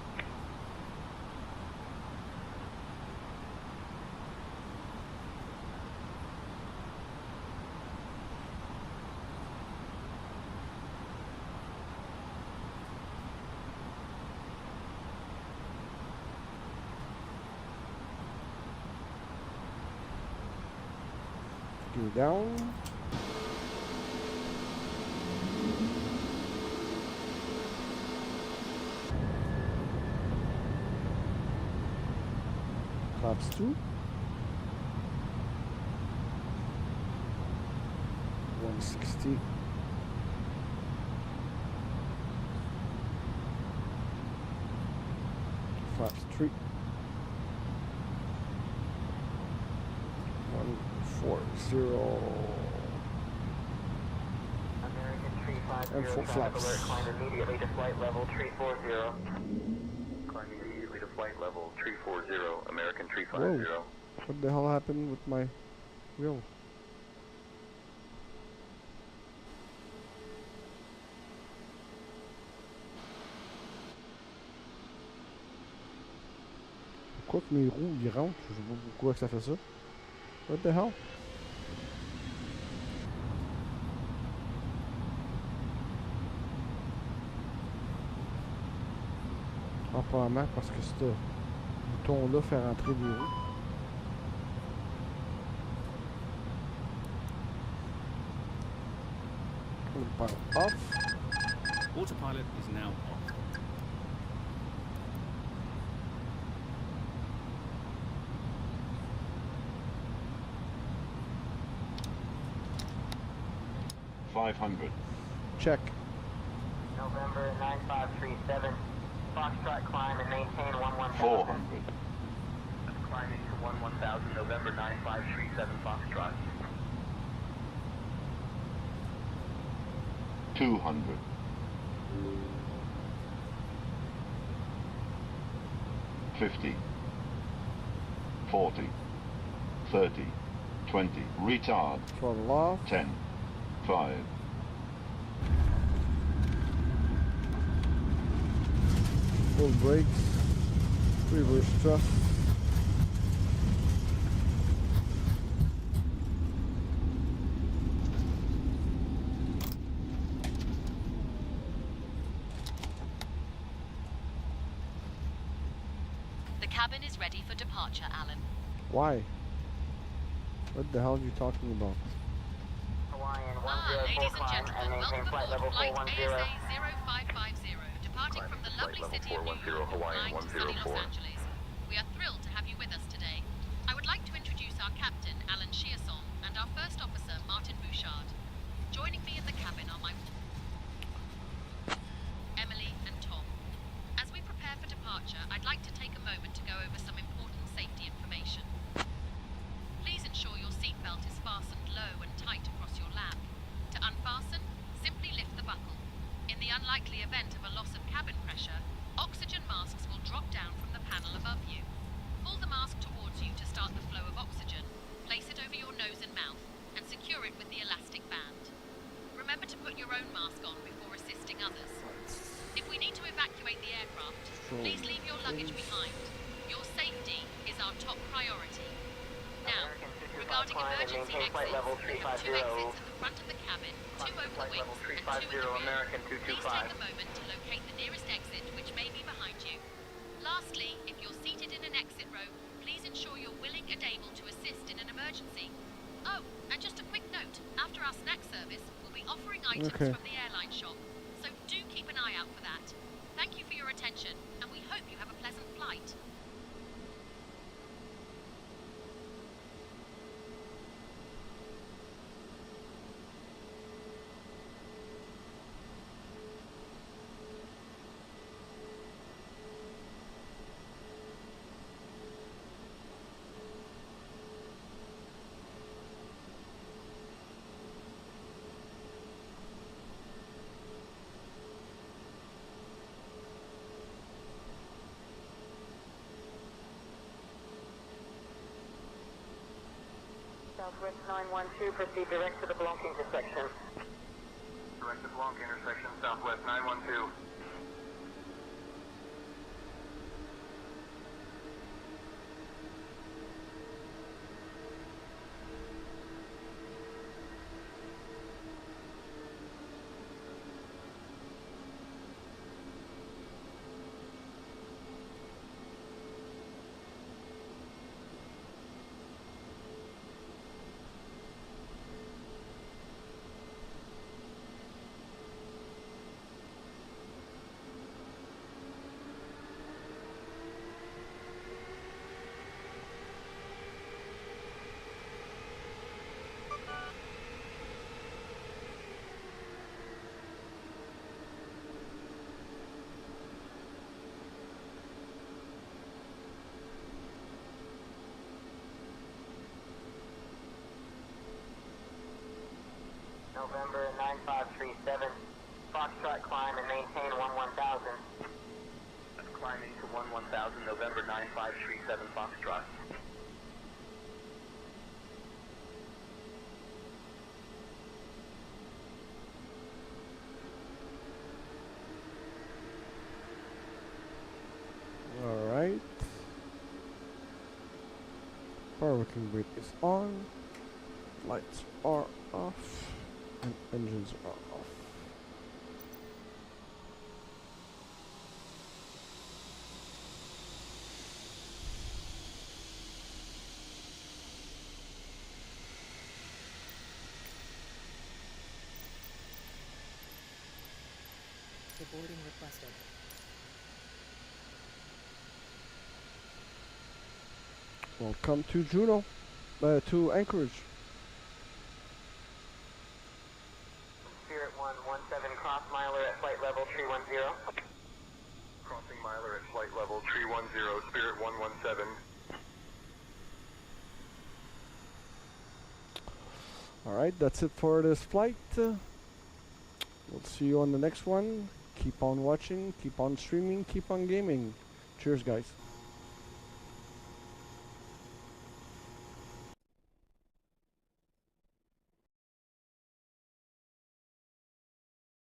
Go down. Flaps 2. 160. Flaps 3. 140. American 350. And 4 flaps. Alert, climb immediately to flight level 340. Climbing immediately to flight level 340, American 350. Whoa. What the hell happened with my wheel? Pourquoi que mes roues ils rentrent? Je sais pas pourquoi que ça fait ça. What the hell? Ah, probablement parce que ce bouton-là fait rentrer des roues. Autopilot off. Autopilot is now off. $500. Check. November 9537. Foxtrot climb and maintain 11000. $400. Climbing to 11000, November 9537, Foxtrot. $200. $50. $40. $30. $20. Retard. Throttle off. 10. 5. Full brakes. Reverse thrust. The cabin is ready for departure, Alan. Why? What the hell are you talking about? Hawaiian 104 Ladies and climb and gentlemen, maintain welcome flight aboard level flight 410. ASA 0550, departing from the lovely city of New York and flying to sunny Los Angeles. We are thrilled to have you with us today. I would like to introduce our captain, Alan Shearson, and our first officer, Martin Bouchard. Joining me in the cabin are my Emily and Tom. As we prepare for departure, I'd like to take a moment to go over some important safety information. Please ensure your seatbelt is fastened low and tight across your lap. To unfasten, simply lift the buckle. In the unlikely event of a loss of cabin pressure, oxygen masks will drop down from the panel above you. Pull the mask towards you to start the flow of oxygen, place it over your nose and mouth, and secure it with the elastic band. Remember to put your own mask on before assisting others. If we need to evacuate the aircraft, please leave your luggage behind. Your safety is our top priority. Now, Regarding emergency exits, we have 2 exits at the front of the cabin, 2 over the wings, and 2 at the rear. American Please take a moment to locate the nearest exit, which may be behind you. Lastly, if you're seated in an exit row, please ensure you're willing and able to assist in an emergency. Oh, and just a quick note, after our snack service, we'll be offering items from the airline shop, so do keep an eye out for that. Thank you for your attention, and we hope you have a pleasant flight. Southwest 912, proceed direct to the Blanc intersection. Direct to Blanc intersection, Southwest 912. November 9537, Foxtrot climb and maintain 11000. Climbing to 11000, November 9537 Foxtrot. Alright. Power working brake is on. Lights are off. And engines are off. Boarding requested. Welcome to Juno, to Anchorage. Spirit 117, cross miler at flight level 310. Crossing miler at flight level 310, Spirit 117. Alright, that's it for this flight. We'll see you on the next one. Keep on watching, keep on streaming, keep on gaming. Cheers, guys.